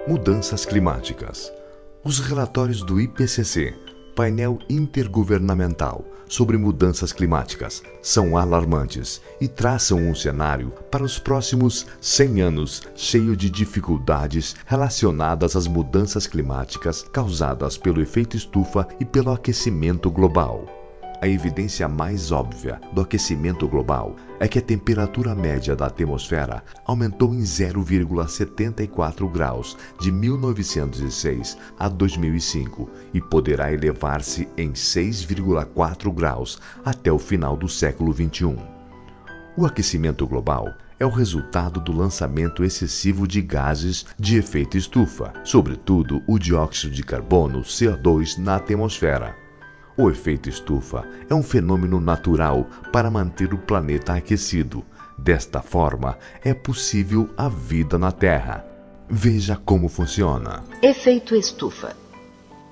Mudanças climáticas. Os relatórios do IPCC, Painel Intergovernamental sobre Mudanças Climáticas, são alarmantes e traçam um cenário para os próximos 100 anos cheio de dificuldades relacionadas às mudanças climáticas causadas pelo efeito estufa e pelo aquecimento global. A evidência mais óbvia do aquecimento global é que a temperatura média da atmosfera aumentou em 0,74 graus de 1906 a 2005 e poderá elevar-se em 6,4 graus até o final do século XXI. O aquecimento global é o resultado do lançamento excessivo de gases de efeito estufa, sobretudo o dióxido de carbono, CO2, na atmosfera. O efeito estufa é um fenômeno natural para manter o planeta aquecido. Desta forma, é possível a vida na Terra. Veja como funciona. Efeito estufa.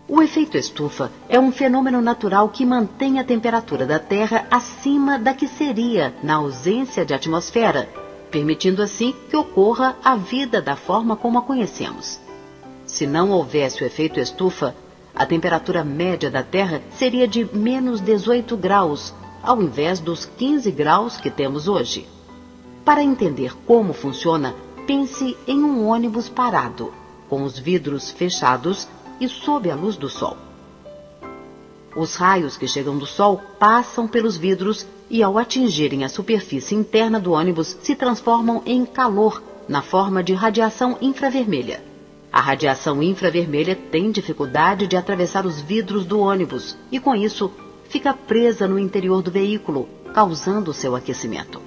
O efeito estufa é um fenômeno natural que mantém a temperatura da Terra acima da que seria na ausência de atmosfera, permitindo assim que ocorra a vida da forma como a conhecemos. Se não houvesse o efeito estufa, a temperatura média da Terra seria de menos 18 graus, ao invés dos 15 graus que temos hoje. Para entender como funciona, pense em um ônibus parado, com os vidros fechados e sob a luz do sol. Os raios que chegam do sol passam pelos vidros e, ao atingirem a superfície interna do ônibus, se transformam em calor na forma de radiação infravermelha. A radiação infravermelha tem dificuldade de atravessar os vidros do ônibus e, com isso, fica presa no interior do veículo, causando seu aquecimento.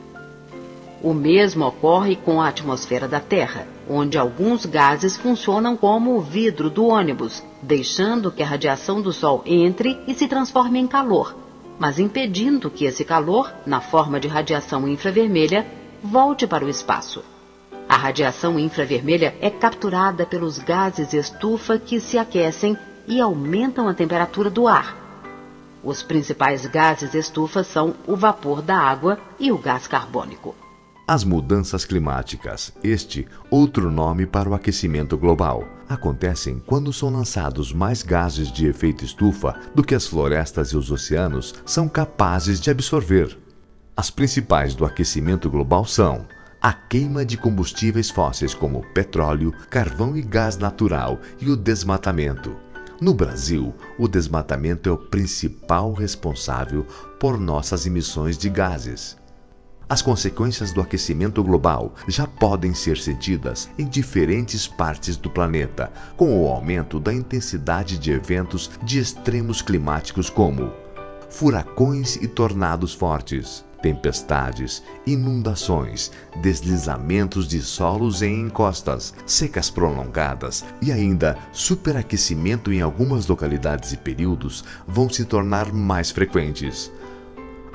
O mesmo ocorre com a atmosfera da Terra, onde alguns gases funcionam como o vidro do ônibus, deixando que a radiação do Sol entre e se transforme em calor, mas impedindo que esse calor, na forma de radiação infravermelha, volte para o espaço. A radiação infravermelha é capturada pelos gases estufa que se aquecem e aumentam a temperatura do ar. Os principais gases estufa são o vapor da água e o gás carbônico. As mudanças climáticas, outro nome para o aquecimento global, acontecem quando são lançados mais gases de efeito estufa do que as florestas e os oceanos são capazes de absorver. As principais do aquecimento global são a queima de combustíveis fósseis como petróleo, carvão e gás natural e o desmatamento. No Brasil, o desmatamento é o principal responsável por nossas emissões de gases. As consequências do aquecimento global já podem ser sentidas em diferentes partes do planeta, com o aumento da intensidade de eventos de extremos climáticos como furacões e tornados fortes, tempestades, inundações, deslizamentos de solos em encostas, secas prolongadas e ainda superaquecimento em algumas localidades e períodos vão se tornar mais frequentes.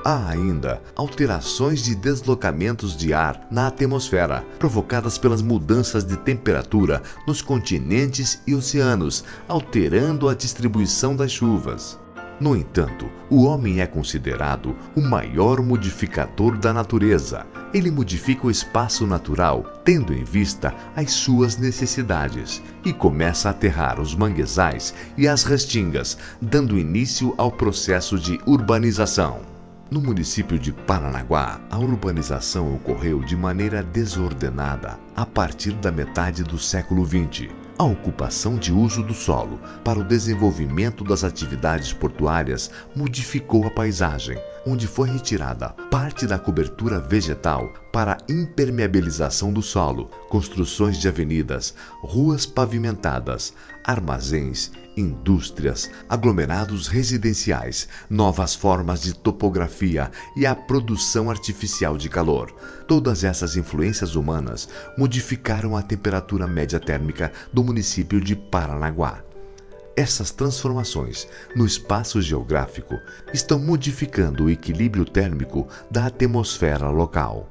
Há ainda alterações de deslocamentos de ar na atmosfera, provocadas pelas mudanças de temperatura nos continentes e oceanos, alterando a distribuição das chuvas. No entanto, o homem é considerado o maior modificador da natureza. Ele modifica o espaço natural, tendo em vista as suas necessidades, e começa a aterrar os manguezais e as restingas, dando início ao processo de urbanização. No município de Paranaguá, a urbanização ocorreu de maneira desordenada a partir da metade do século XX. A ocupação de uso do solo para o desenvolvimento das atividades portuárias modificou a paisagem, onde foi retirada parte da cobertura vegetal para a impermeabilização do solo, construções de avenidas, ruas pavimentadas, armazéns, indústrias, aglomerados residenciais, novas formas de topografia e a produção artificial de calor. Todas essas influências humanas modificaram a temperatura média térmica do município de Paranaguá. Essas transformações no espaço geográfico estão modificando o equilíbrio térmico da atmosfera local.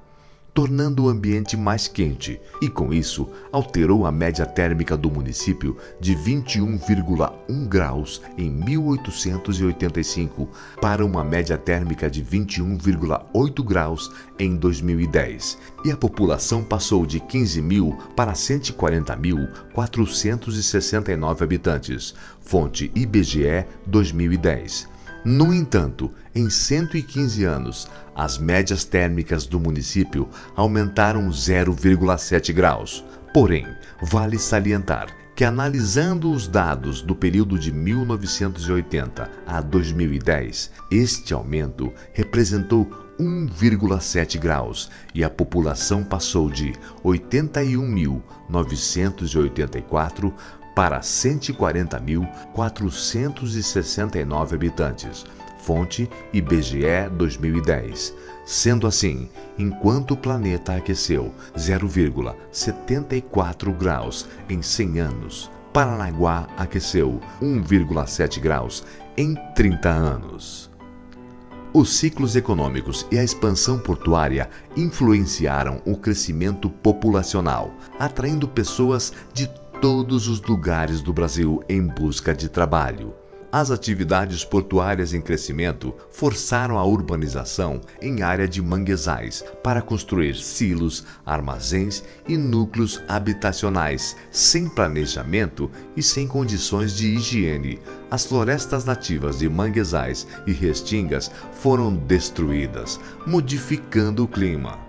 tornando o ambiente mais quente e, com isso, alterou a média térmica do município de 21,1 graus em 1885 para uma média térmica de 21,8 graus em 2010, e a população passou de 15.000 para 140.469 habitantes, fonte IBGE 2010. No entanto, em 115 anos, as médias térmicas do município aumentaram 0,7 graus. Porém, vale salientar que, analisando os dados do período de 1980 a 2010, este aumento representou 1,7 graus e a população passou de 81.984 para 140.469 habitantes, fonte IBGE 2010. Sendo assim, enquanto o planeta aqueceu 0,74 graus em 100 anos, Paranaguá aqueceu 1,7 graus em 30 anos. Os ciclos econômicos e a expansão portuária influenciaram o crescimento populacional, atraindo pessoas de todos os lugares do Brasil em busca de trabalho. As atividades portuárias em crescimento forçaram a urbanização em área de manguezais para construir silos, armazéns e núcleos habitacionais, sem planejamento e sem condições de higiene. As florestas nativas de manguezais e restingas foram destruídas, modificando o clima.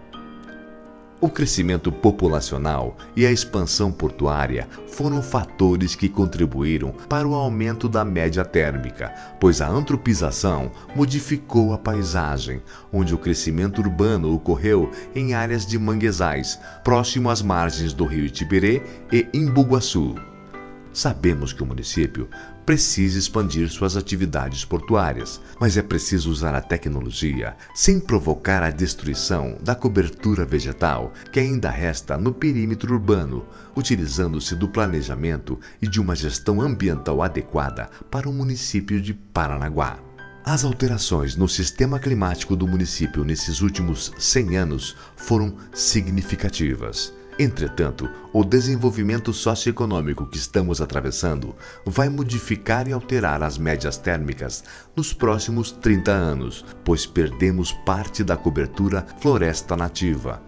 O crescimento populacional e a expansão portuária foram fatores que contribuíram para o aumento da média térmica, pois a antropização modificou a paisagem, onde o crescimento urbano ocorreu em áreas de manguezais, próximo às margens do rio Itiberê e Embu-Guaçu. Sabemos que o município precisa expandir suas atividades portuárias, mas é preciso usar a tecnologia sem provocar a destruição da cobertura vegetal que ainda resta no perímetro urbano, utilizando-se do planejamento e de uma gestão ambiental adequada para o município de Paranaguá. As alterações no sistema climático do município nesses últimos 100 anos foram significativas. Entretanto, o desenvolvimento socioeconômico que estamos atravessando vai modificar e alterar as médias térmicas nos próximos 30 anos, pois perdemos parte da cobertura floresta nativa.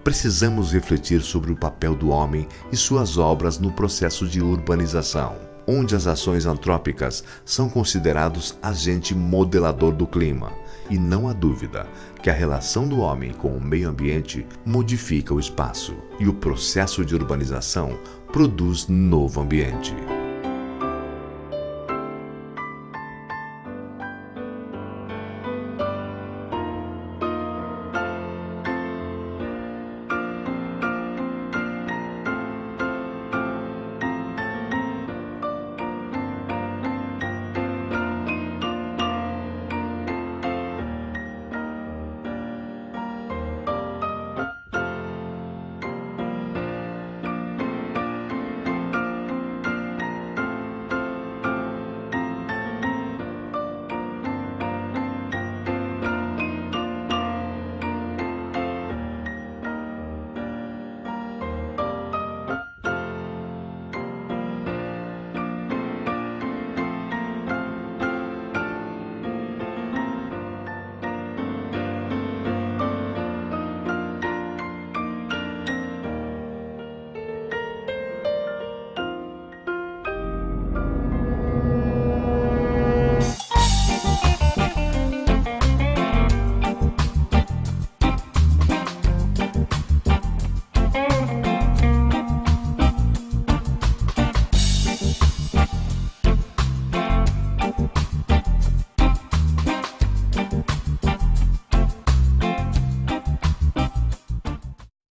Precisamos refletir sobre o papel do homem e suas obras no processo de urbanização, onde as ações antrópicas são considerados agente modelador do clima. E não há dúvida que a relação do homem com o meio ambiente modifica o espaço, e o processo de urbanização produz novo ambiente.